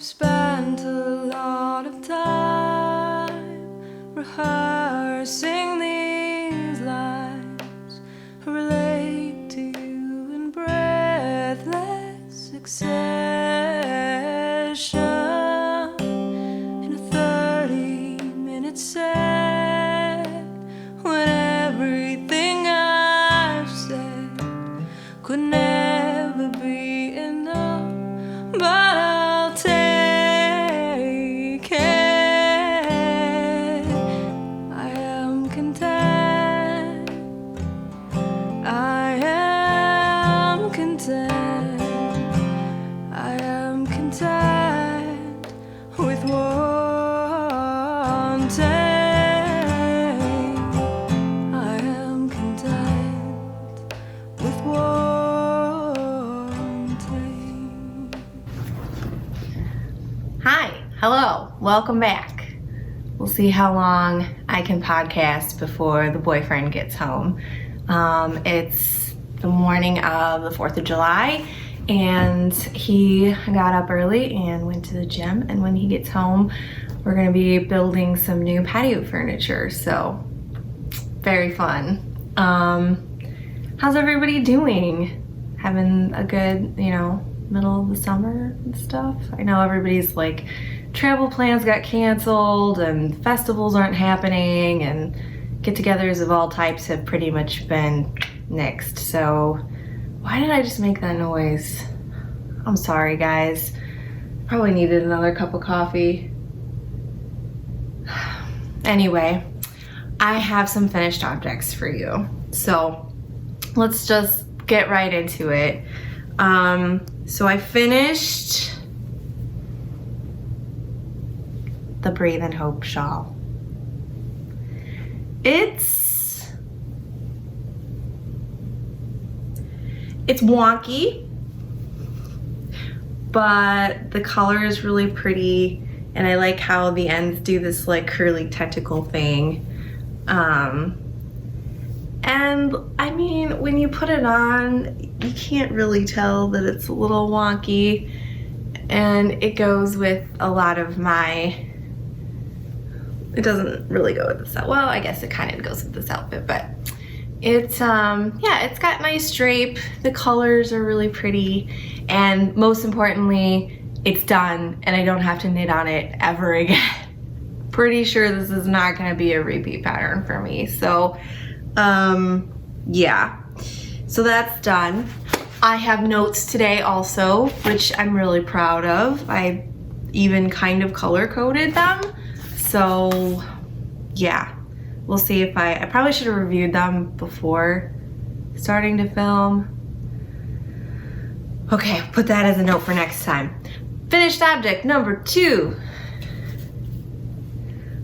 spent a lot of time rehearsing these lines. I relate to you in breathless succession in a 30-minute set, when everything I've said could never be enough. But I'll take it. I am content. I am content. I am content with wanting. I am content with wanting. Hi, hello, welcome back. We'll see how long I can podcast before the boyfriend gets home. It's the morning of the 4th of July, and he got up early and went to the gym, and when he gets home, we're gonna be building some new patio furniture, so very fun. How's everybody doing? Having a good, middle of the summer and stuff? I know everybody's like, travel plans got canceled and festivals aren't happening and get-togethers of all types have pretty much been nixed. So why did I just make that noise? I'm sorry, guys. Probably needed another cup of coffee. Anyway, I have some finished objects for you. So let's just get right into it. So I finished the Breathe and Hope shawl. It's wonky, but the color is really pretty, and I like how the ends do this like curly tentacle thing. And I mean, when you put it on, you can't really tell that it's a little wonky, and it goes with a lot of it doesn't really go with this outfit. Well, I guess it kind of goes with this outfit, but it's, it's got nice drape. The colors are really pretty, and most importantly, it's done, and I don't have to knit on it ever again. Pretty sure this is not gonna be a repeat pattern for me, so yeah, so that's done. I have notes today also, which I'm really proud of. I even kind of color coded them, so yeah, we'll see if I probably should have reviewed them before starting to film. Okay, put that as a note for next time. Finished object number 2.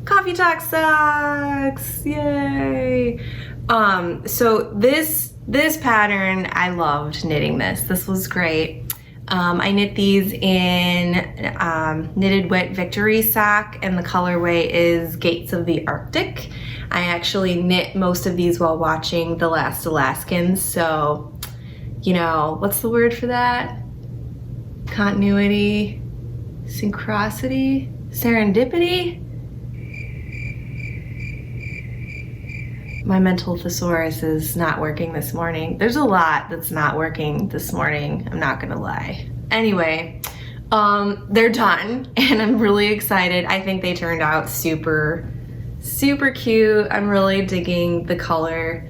Coffee Talk socks, yay! So this pattern, I loved knitting this. This was great. I knit these in Knitted Wet Victory sock, and the colorway is Gates of the Arctic. I actually knit most of these while watching The Last Alaskans, so, what's the word for that? Continuity, synchronicity, serendipity? My mental thesaurus is not working this morning. There's a lot that's not working this morning, I'm not gonna lie. Anyway, they're done, and I'm really excited. I think they turned out super, super cute. I'm really digging the color.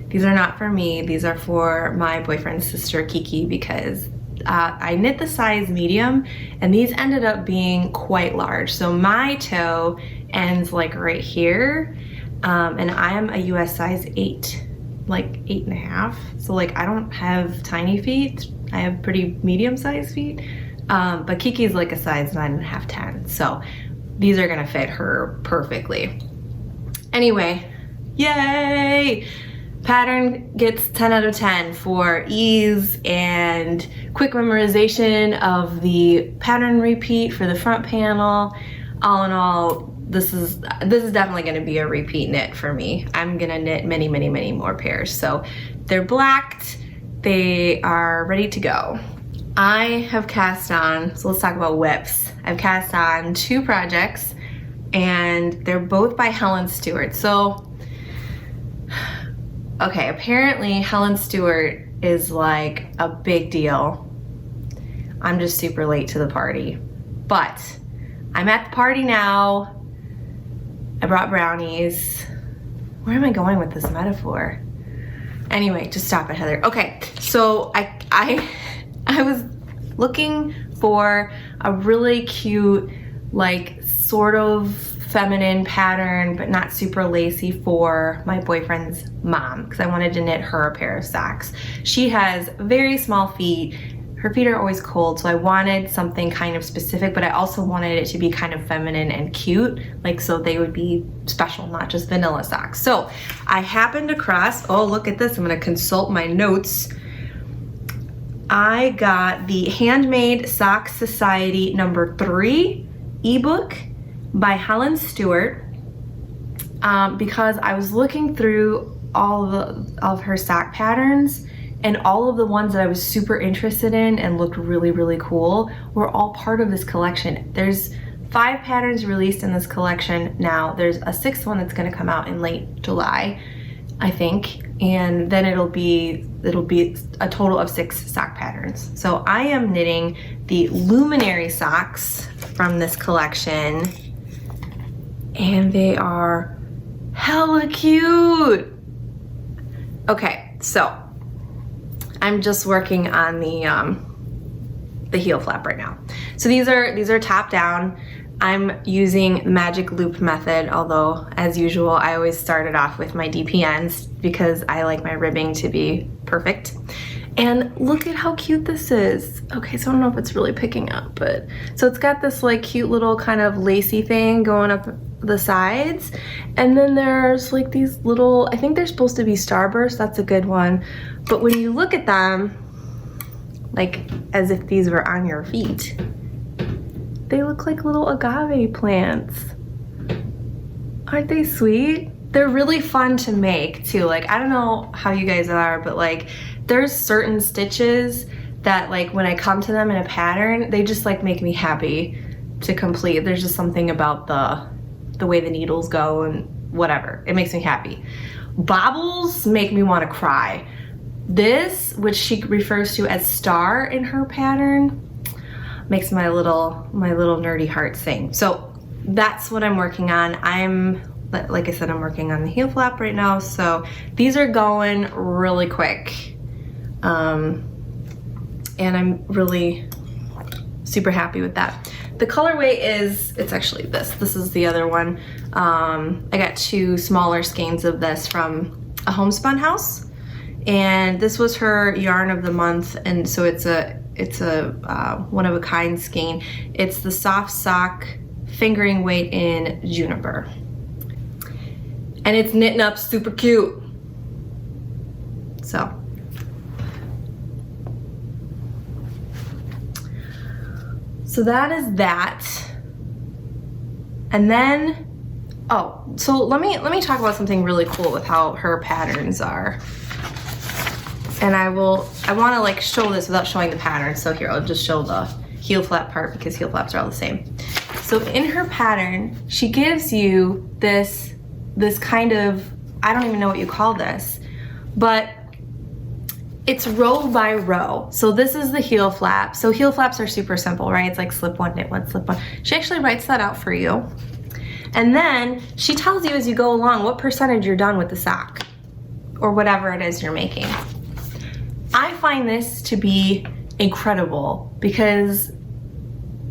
These are not for me, these are for my boyfriend's sister, Kiki, because I knit the size medium, and these ended up being quite large. So my toe ends like right here, and I am a US size 8, like 8.5. So like I don't have tiny feet, I have pretty medium sized feet, but Kiki's like a size 9.5, 10. So these are gonna fit her perfectly. Anyway, yay! Pattern gets 10 out of 10 for ease and quick memorization of the pattern repeat for the front panel. All in all, this is definitely going to be a repeat knit for me. I'm going to knit many, many, many more pairs. So they're blacked, they are ready to go. I have cast on, so let's talk about whips. I've cast on 2 projects and they're both by Helen Stewart. So, okay, apparently Helen Stewart is like a big deal. I'm just super late to the party, but I'm at the party now. I brought brownies. Where am I going with this metaphor? Anyway, just stop it, Heather. Okay, so I was looking for a really cute, like sort of feminine pattern, but not super lacy for my boyfriend's mom, because I wanted to knit her a pair of socks. She has very small feet. Her feet are always cold, so I wanted something kind of specific, but I also wanted it to be kind of feminine and cute, like so they would be special, not just vanilla socks. So I happened across, oh look at this, I'm gonna consult my notes. I got the Handmade Sock Society number 3 ebook by Helen Stewart because I was looking through all of her sock patterns, and all of the ones that I was super interested in and looked really, really cool were all part of this collection. There's 5 patterns released in this collection now. There's a 6th one that's gonna come out in late July, I think, and then it'll be a total of 6 sock patterns. So I am knitting the Luminary socks from this collection, and they are hella cute. Okay, so I'm just working on the heel flap right now. So these are top down. I'm using magic loop method, although as usual I always start it off with my DPNs because I like my ribbing to be perfect. And look at how cute this is. Okay, so I don't know if it's really picking up, but so it's got this like cute little kind of lacy thing going up the sides, and then there's like these little, I think they're supposed to be starbursts, that's a good one, but when you look at them like as if these were on your feet, they look like little agave plants. Aren't they sweet? They're really fun to make too. Like, I don't know how you guys are, but like there's certain stitches that like when I come to them in a pattern, they just like make me happy to complete. There's just something about the way the needles go and whatever. It makes me happy. Bobbles make me want to cry. This, which she refers to as star in her pattern, makes my little nerdy heart sing. So that's what I'm working on. Like I said, I'm working on the heel flap right now. So these are going really quick. And I'm really super happy with that. The colorway is, it's actually this. This is the other one. I got 2 smaller skeins of this from a homespun house. And this was her yarn of the month. And so it's a one of a kind skein. It's the soft sock fingering weight in juniper. And it's knitting up super cute. So that is that. And then, oh, so let me talk about something really cool with how her patterns are. And I want to like show this without showing the pattern. So here, I'll just show the heel flap part because heel flaps are all the same. So in her pattern, she gives you this kind of, I don't even know what you call this, but it's row by row. So this is the heel flap. So heel flaps are super simple, right? It's like slip one, knit one, slip one. She actually writes that out for you. And then she tells you as you go along what percentage you're done with the sock or whatever it is you're making. I find this to be incredible because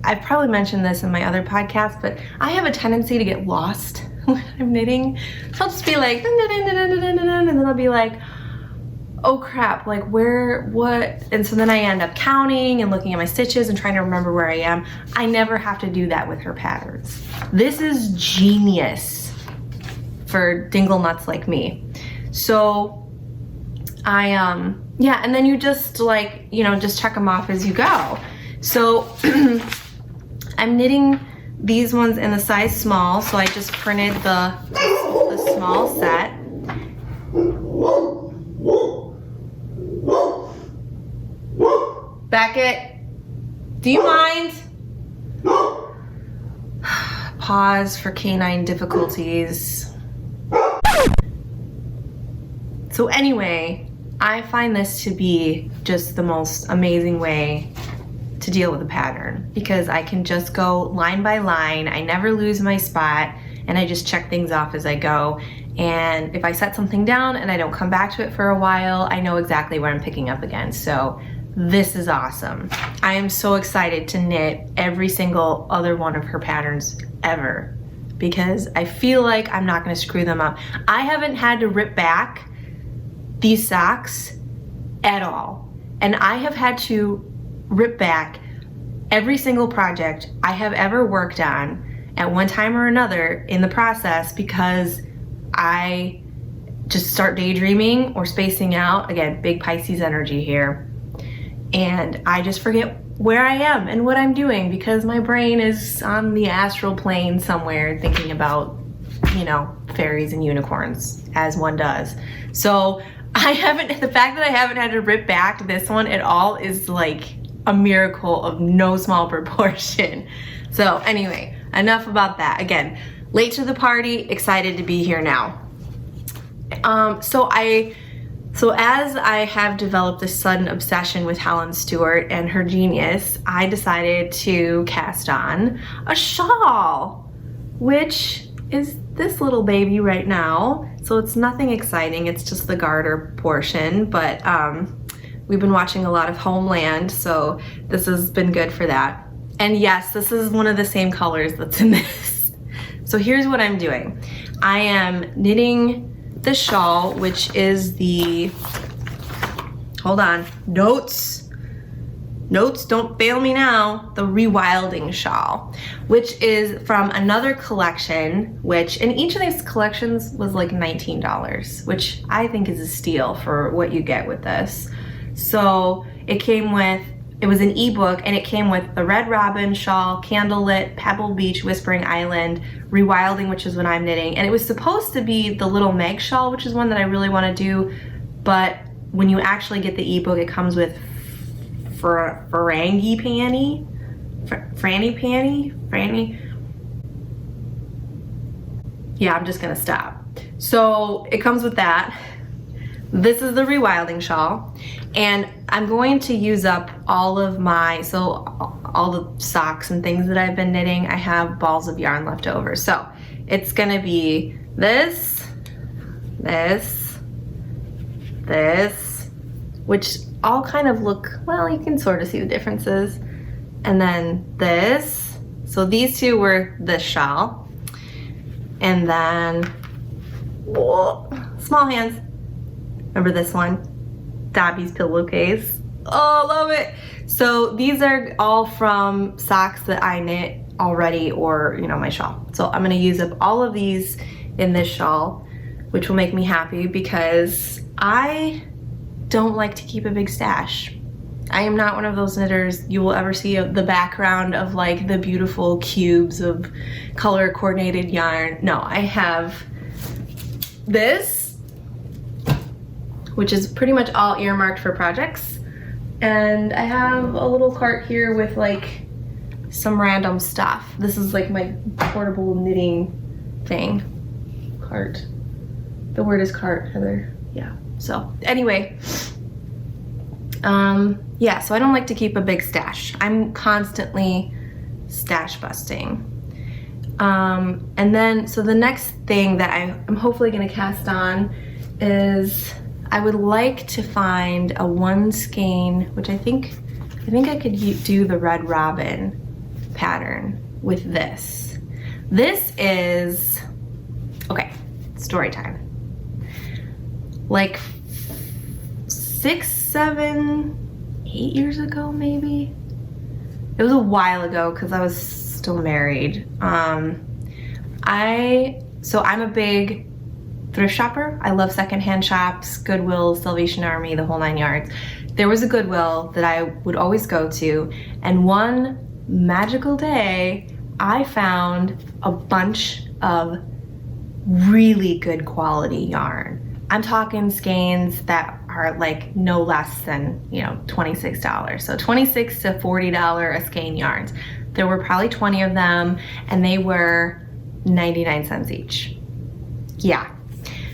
I've probably mentioned this in my other podcast, but I have a tendency to get lost when I'm knitting. So I'll just be like, and then I'll be like, oh crap, like where, what? And so then I end up counting and looking at my stitches and trying to remember where I am. I never have to do that with her patterns. This is genius for Dinglenuts like me. So yeah, and then you just like, you know, just check them off as you go. So I'm knitting these ones in the size small, so I just printed the small set. Beckett, Do you mind? Pause for canine difficulties. So anyway, I find this to be just the most amazing way to deal with a pattern because I can just go line by line. I never lose my spot and I just check things off as I go. And if I set something down and I don't come back to it for a while, I know exactly where I'm picking up again. So this is awesome. I am so excited to knit every single other one of her patterns ever because I feel like I'm not gonna screw them up. I haven't had to rip back these socks at all. And I have had to rip back every single project I have ever worked on at one time or another in the process because I just start daydreaming or spacing out. Again, big Pisces energy here. And I just forget where I am and what I'm doing because my brain is on the astral plane somewhere thinking about, you know, fairies and unicorns as one does. So the fact that I haven't had to rip back this one at all is like a miracle of no small proportion. So anyway, enough about that. Again, late to the party, excited to be here now. So as I have developed this sudden obsession with Helen Stewart and her genius, I decided to cast on a shawl, which is this little baby right now. So it's nothing exciting, it's just the garter portion, but we've been watching a lot of Homeland, so this has been good for that. And yes, this is one of the same colors that's in this. So here's what I'm doing. I am knitting the shawl, which is the, hold on, notes, don't fail me now, the Rewilding shawl, which is from another collection, which in each of these collections was like $19, which I think is a steal for what you get with this. So it was an ebook and it came with the Red Robin shawl, Candlelit, Pebble Beach, Whispering Island, Rewilding, which is what I'm knitting. And it was supposed to be the Little Meg shawl, which is one that I really want to do. But when you actually get the ebook, it comes with Franny panty. Yeah, I'm just gonna stop. So it comes with that. This is the Rewilding shawl, and I'm going to use up all of all the socks and things that I've been knitting. I have balls of yarn left over. So it's gonna be this, which all kind of look, well, you can sort of see the differences. And then this. So these two were this shawl. And then, whoa, small hands. Remember this one? Dobby's pillowcase. Oh, love it. So these are all from socks that I knit already or, you know, my shawl. So I'm gonna use up all of these in this shawl, which will make me happy because I don't like to keep a big stash. I am not one of those knitters you will ever see the background of like the beautiful cubes of color coordinated yarn. No, I have this, which is pretty much all earmarked for projects. And I have a little cart here with like some random stuff. This is like my portable knitting thing. Cart. The word is cart, Heather. Yeah. So anyway, yeah, so I don't like to keep a big stash. I'm constantly stash busting. And then, so the next thing that I'm hopefully gonna cast on is I would like to find a one skein, which I think I could do the Red Robin pattern with this. This is, okay, story time. Like 6, 7, 8 years ago, maybe. It was a while ago because I was still married. So I'm a big thrift shopper. I love secondhand shops, Goodwill, Salvation Army, the whole 9 yards. There was a Goodwill that I would always go to, and one magical day, I found a bunch of really good quality yarn. I'm talking skeins that are like no less than, you know, $26. So $26 to $40 a skein yarns. There were probably 20 of them, and they were 99 cents each. Yeah.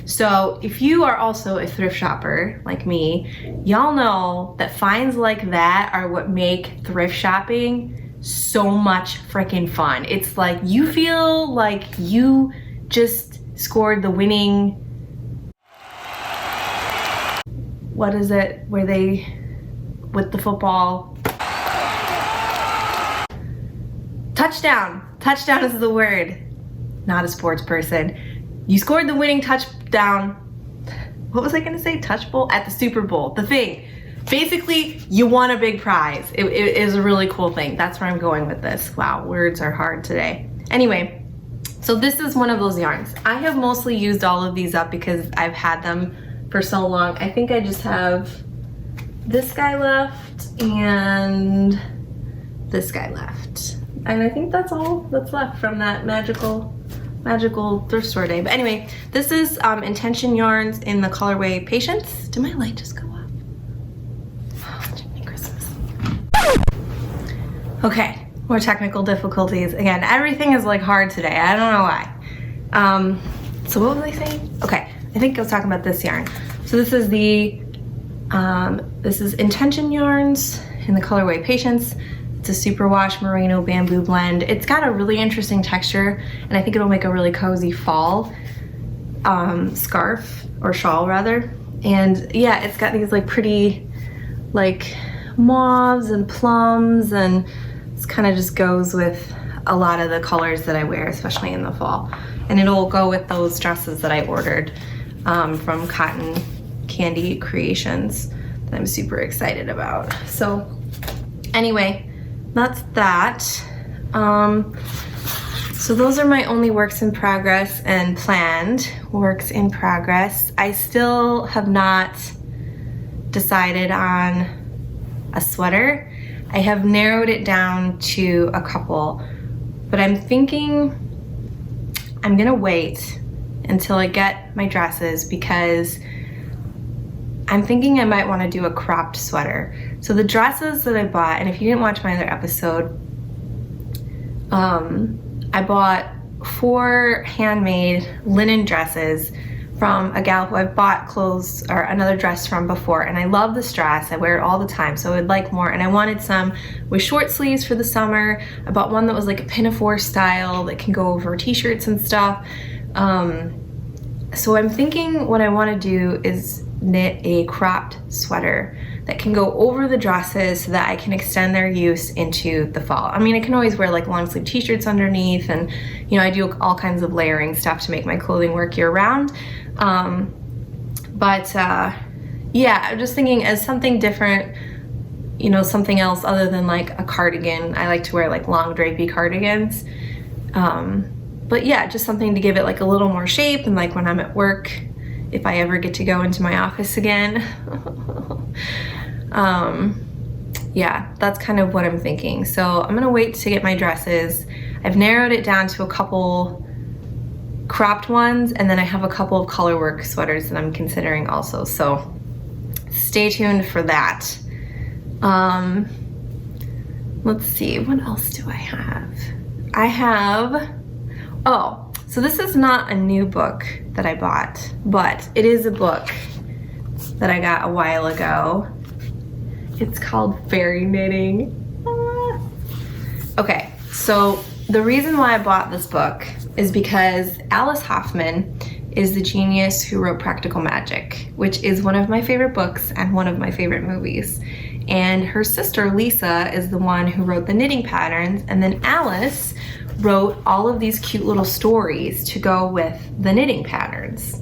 So if you are also a thrift shopper like me, y'all know that finds like that are what make thrift shopping so much freaking fun. It's like you feel like you just scored the winning, what is it, where they, with the football, touchdown. Touchdown is the word. Not a sports person. You scored the winning touchdown. What was I gonna say? Touch bowl? At the Super Bowl. The thing. Basically, you won a big prize. It is a really cool thing. That's where I'm going with this. Wow, words are hard today. Anyway, so this is one of those yarns. I have mostly used all of these up because I've had them for so long. I think I just have this guy left and this guy left. And I think that's all that's left from that magical thrift store day. But anyway, this is Intention yarns in the colorway Patience. Did my light just go off? Oh, Jiminy Christmas. Okay, more technical difficulties. Again, everything is like hard today. I don't know why. So what was I saying? Okay, I think I was talking about this yarn. So this is the, this is Intention yarns in the colorway Patience. It's a superwash merino bamboo blend. It's got a really interesting texture, and I think it'll make a really cozy fall scarf, or shawl rather. And yeah, it's got these like pretty like mauves and plums, and this kind of just goes with a lot of the colors that I wear, especially in the fall. And it'll go with those dresses that I ordered from Cotton Candy Creations that I'm super excited about. So anyway, that's that. So those are my only works in progress and planned works in progress. I still have not decided on a sweater. I have narrowed it down to a couple, but I'm thinking I'm gonna wait until I get my dresses because I'm thinking I might want to do a cropped sweater. So the dresses that I bought, and if you didn't watch my other episode, I bought 4 handmade linen dresses from a gal who I've bought clothes or another dress from before, and I love this dress. I wear it all the time, so I would like more, and I wanted some with short sleeves for the summer. I bought one that was like a pinafore style that can go over t-shirts and stuff. So I'm thinking what I want to do is knit a cropped sweater that can go over the dresses so that I can extend their use into the fall. I mean, I can always wear like long sleeve t-shirts underneath, and you know, I do all kinds of layering stuff to make my clothing work year round. Yeah, I'm just thinking as something different, you know, something else other than like a cardigan. I like to wear like long drapey cardigans. But yeah, just something to give it like a little more shape, and like when I'm at work, if I ever get to go into my office again. Yeah, that's kind of what I'm thinking. So I'm gonna wait to get my dresses. I've narrowed it down to a couple cropped ones, and then I have a couple of color work sweaters that I'm considering also. So stay tuned for that. Let's see, what else do I have? Oh, so this is not a new book that I bought, but it is a book that I got a while ago. It's called Fairy Knitting. Okay, so the reason why I bought this book is because Alice Hoffman is the genius who wrote Practical Magic, which is one of my favorite books and one of my favorite movies. And her sister Lisa is the one who wrote the knitting patterns, and then Alice wrote all of these cute little stories to go with the knitting patterns.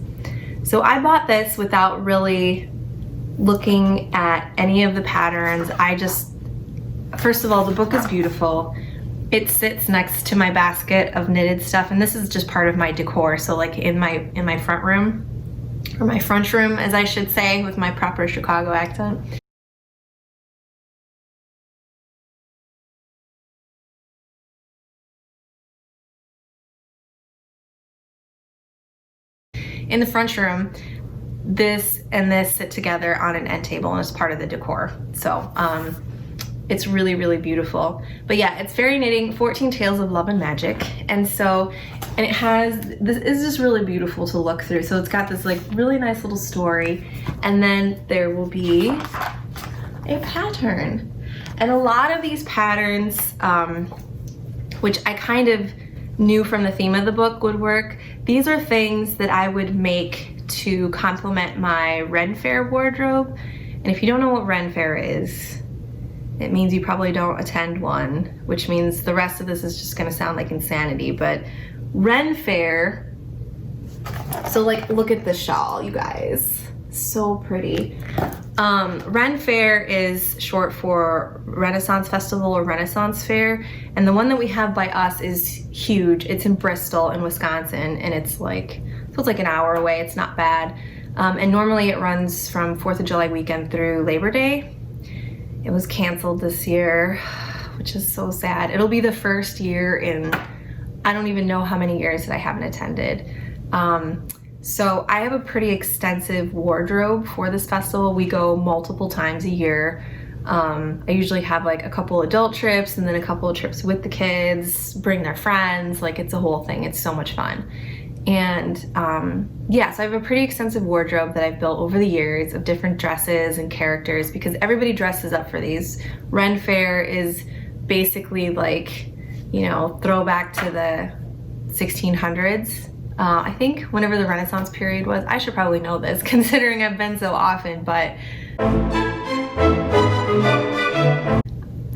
So I bought this without really looking at any of the patterns. First of all, the book is beautiful. It sits next to my basket of knitted stuff, and this is just part of my decor. So like in my front room, or my front room as I should say with my proper Chicago accent. In the front room, this and this sit together on an end table and it's part of the decor. So it's really, really beautiful. But yeah, it's fairy knitting, 14 Tales of Love and Magic. And it has, this is just really beautiful to look through. So it's got this like really nice little story, and then there will be a pattern. And a lot of these patterns, which I kind of knew from the theme of the book would work, these are things that I would make to complement my Ren Faire wardrobe. And if you don't know what Ren Faire is, it means you probably don't attend one, which means the rest of this is just gonna sound like insanity. But Ren Faire, so like look at the shawl, you guys. So pretty. Ren Faire is short for Renaissance Festival or Renaissance Fair, and the one that we have by us is huge. It's in Bristol in Wisconsin, and it's like an hour away. It's not bad. And normally it runs from 4th of July weekend through Labor Day. It was canceled this year, which is so sad. It'll be the first year in I don't even know how many years that I haven't attended. So I have a pretty extensive wardrobe for this festival. We go multiple times a year. I usually have like a couple adult trips and then a couple of trips with the kids, bring their friends, like it's a whole thing. It's so much fun. And yeah, so I have a pretty extensive wardrobe that I've built over the years of different dresses and characters, because everybody dresses up for these. Ren Faire is basically like, you know, throwback to the 1600s. I think whenever the Renaissance period was. I should probably know this considering I've been so often, but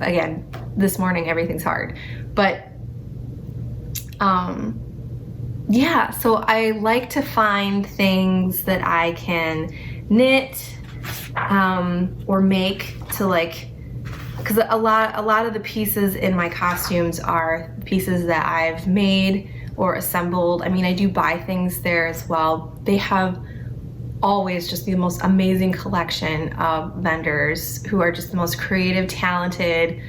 again, this morning everything's hard. But yeah, so I like to find things that I can knit or make to like, because a lot of the pieces in my costumes are pieces that I've made or assembled. I mean, I do buy things there as well. They have always just the most amazing collection of vendors who are just the most creative, talented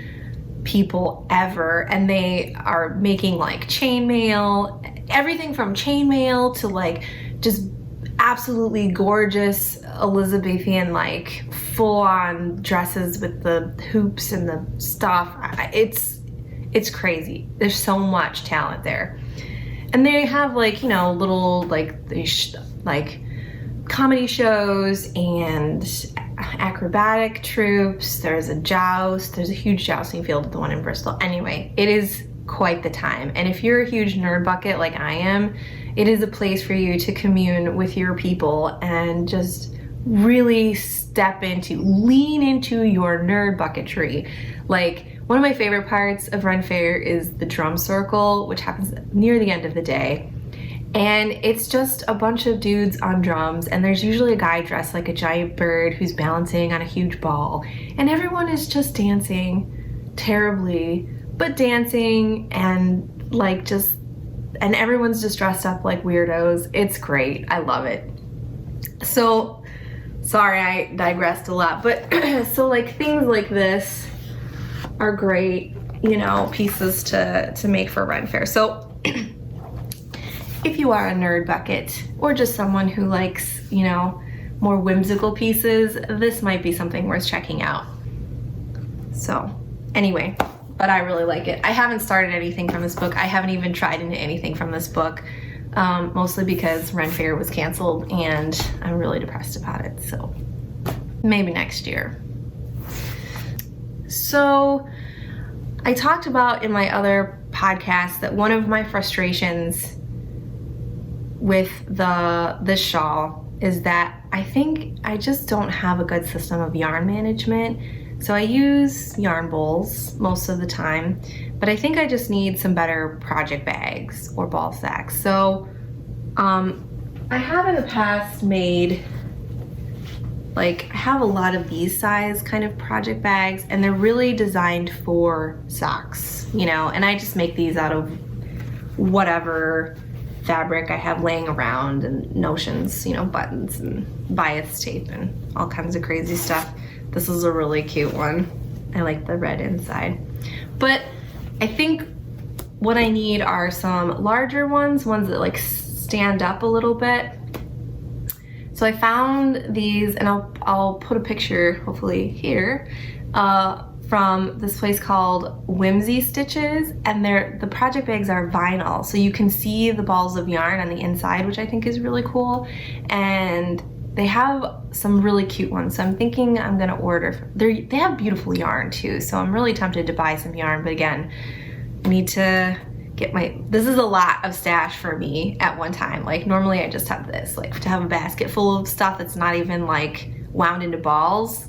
people ever. And they are making like chainmail, everything from chainmail to like just absolutely gorgeous Elizabethan, like full-on dresses with the hoops and the stuff. It's crazy. There's so much talent there. And they have like, you know, little like like comedy shows and acrobatic troops. There's a joust. There's a huge jousting field at the one in Bristol. Anyway, it is quite the time. And if you're a huge nerd bucket like I am, it is a place for you to commune with your people and just really lean into your nerd bucketry. Like, one of my favorite parts of Ren Faire is the drum circle, which happens near the end of the day. And it's just a bunch of dudes on drums, and there's usually a guy dressed like a giant bird who's balancing on a huge ball. And everyone is just dancing terribly, but dancing and like just, and everyone's just dressed up like weirdos. It's great. I love it. So, sorry, I digressed a lot, but so like things like this are great, you know, pieces to make for Ren Faire. So if you are a nerd bucket or just someone who likes, you know, more whimsical pieces, this might be something worth checking out. So anyway, but I really like it. I haven't started anything from this book. I haven't even tried into anything from this book, mostly because Ren Faire was canceled and I'm really depressed about it. So maybe next year. So I talked about in my other podcast that one of my frustrations with this shawl is that I think I just don't have a good system of yarn management. So I use yarn bowls most of the time, but I think I just need some better project bags or ball sacks. So I have in the past made, like, I have a lot of these size kind of project bags, and they're really designed for socks, you know, and I just make these out of whatever fabric I have laying around and notions, you know, buttons and bias tape and all kinds of crazy stuff. This is a really cute one. I like the red inside. But I think what I need are some larger ones that like stand up a little bit. So I found these, and I'll put a picture hopefully here, from this place called Whimsy Stitches, and the project bags are vinyl, so you can see the balls of yarn on the inside, which I think is really cool. And they have some really cute ones, so I'm thinking I'm gonna order. They have beautiful yarn too, so I'm really tempted to buy some yarn, but again, I need to get this is a lot of stash for me at one time. Like normally I just have this, like to have a basket full of stuff that's not even like wound into balls,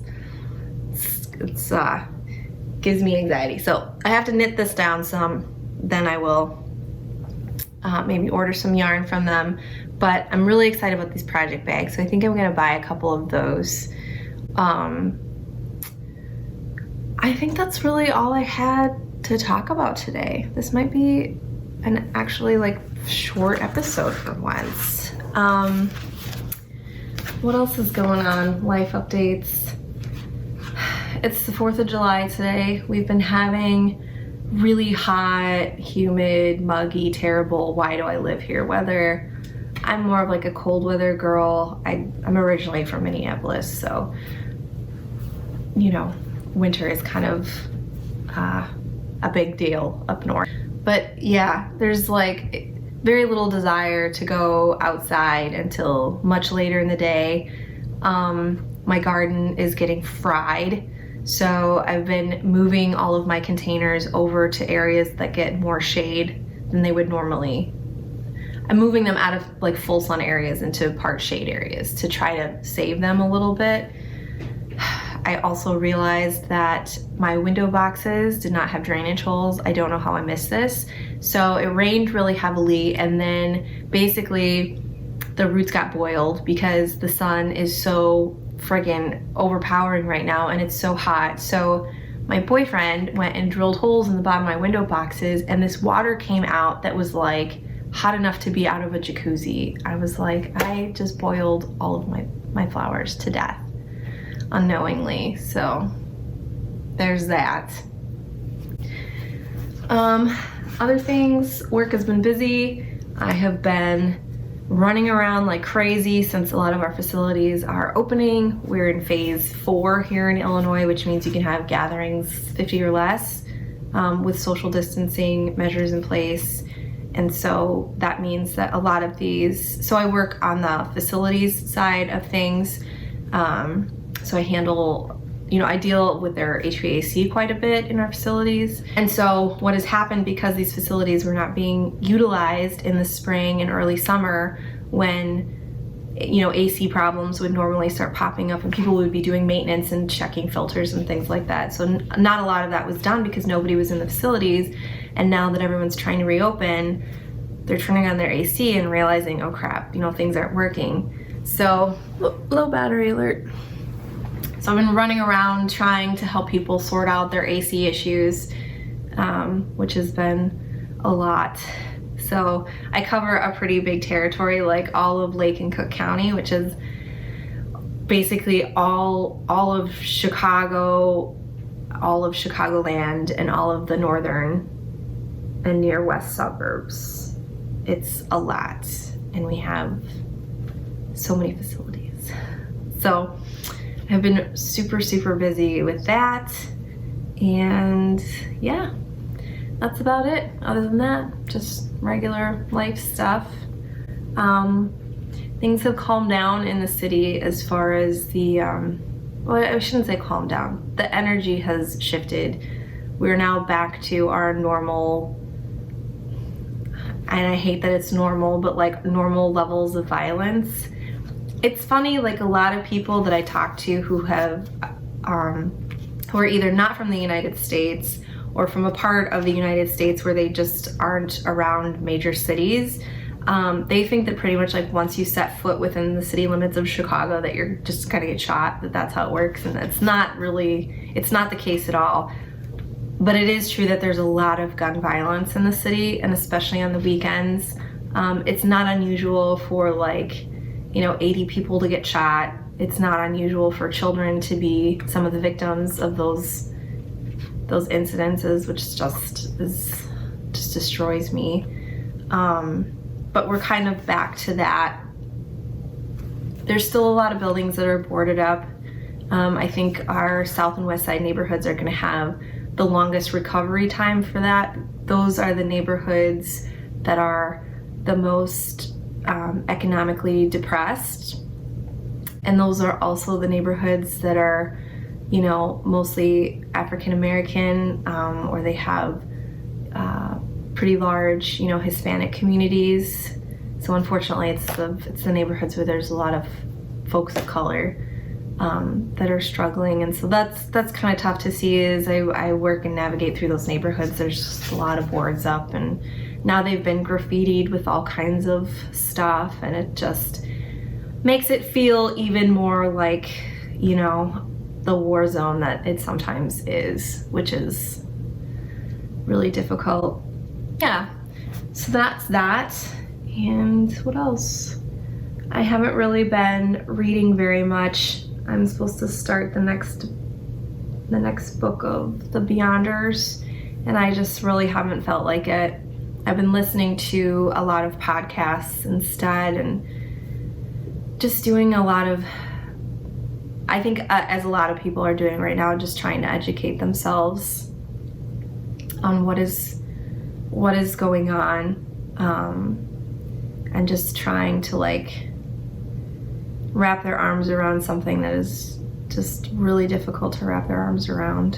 it's gives me anxiety. So I have to knit this down some, then I will maybe order some yarn from them. But I'm really excited about these project bags, so I think I'm gonna buy a couple of those. I think that's really all I had to talk about today. This might be an actually like short episode for once. What else is going on? Life updates. It's the 4th of July today. We've been having really hot, humid, muggy, terrible, why do I live here weather. I'm more of like a cold weather girl. I'm originally from Minneapolis, so you know, winter is kind of a big deal up north. But yeah, there's like very little desire to go outside until much later in the day. My garden is getting fried, so I've been moving all of my containers over to areas that get more shade than they would normally. I'm moving them out of like full sun areas into part shade areas to try to save them a little bit. I also realized that my window boxes did not have drainage holes. I don't know how I missed this. So it rained really heavily, and then basically the roots got boiled because the sun is so friggin' overpowering right now and it's so hot. So my boyfriend went and drilled holes in the bottom of my window boxes, and this water came out that was like hot enough to be out of a jacuzzi. I was like, I just boiled all of my flowers to death unknowingly. So there's that. Other things, work has been busy. I have been running around like crazy since a lot of our facilities are opening. We're in phase 4 here in Illinois, which means you can have gatherings 50 or less with social distancing measures in place. And so that means that a lot of these, so I work on the facilities side of things. So I handle, I deal with their HVAC quite a bit in our facilities. And so what has happened, because these facilities were not being utilized in the spring and early summer when, AC problems would normally start popping up and people would be doing maintenance and checking filters and things like that. So not a lot of that was done because nobody was in the facilities. And now that everyone's trying to reopen, they're turning on their AC and realizing, oh crap, things aren't working. So low battery alert. So I've been running around trying to help people sort out their AC issues, which has been a lot. So I cover a pretty big territory, like all of Lake and Cook County, which is basically all of Chicago, all of Chicagoland, and all of the northern and near west suburbs. It's a lot, and we have so many facilities. So I've been super, super busy with that, and yeah, that's about it. Other than that, just regular life stuff. Things have calmed down in the city as far as the, well, I shouldn't say calmed down. The energy has shifted. We're now back to our normal, and I hate that it's normal, but like normal levels of violence. It's funny, like a lot of people that I talk to who have, who are either not from the United States or from a part of the United States where they just aren't around major cities, they think that pretty much like once you set foot within the city limits of Chicago that you're just gonna get shot, that's how it works, and it's not the case at all. But it is true that there's a lot of gun violence in the city, and especially on the weekends. It's not unusual for like, 80 people to get shot. It's not unusual for children to be some of the victims of those incidences, which just destroys me. But we're kind of back to that There's still a lot of buildings that are boarded up. I think our south and west side neighborhoods are going to have the longest recovery time for that. Those are the neighborhoods that are the most economically depressed. And those are also the neighborhoods that are, you know, mostly African American, or they have pretty large, you know, Hispanic communities. So unfortunately, it's the neighborhoods where there's a lot of folks of color that are struggling, and so that's kind of tough to see as I work and navigate through those neighborhoods. There's just a lot of boards up, and now they've been graffitied with all kinds of stuff, and it just makes it feel even more like, you know, the war zone that it sometimes is, which is really difficult. Yeah, so that's that. And what else? I haven't really been reading very much. I'm supposed to start the next book of The Beyonders, and I just really haven't felt like it. I've been listening to a lot of podcasts instead, and just doing a lot of, I think as a lot of people are doing right now, just trying to educate themselves on what is going on, and just trying to like wrap their arms around something that is just really difficult to wrap their arms around.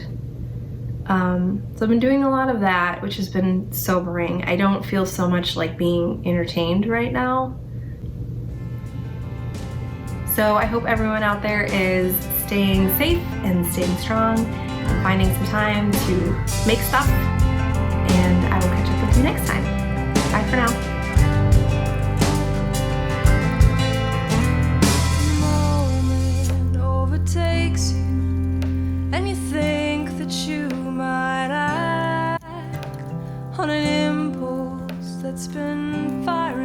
So I've been doing a lot of that, which has been sobering. I don't feel so much like being entertained right now. So I hope everyone out there is staying safe and staying strong and finding some time to make stuff. And I will catch up with you next time. Bye for now. Takes you, and you think that you might act on an impulse that's been firing.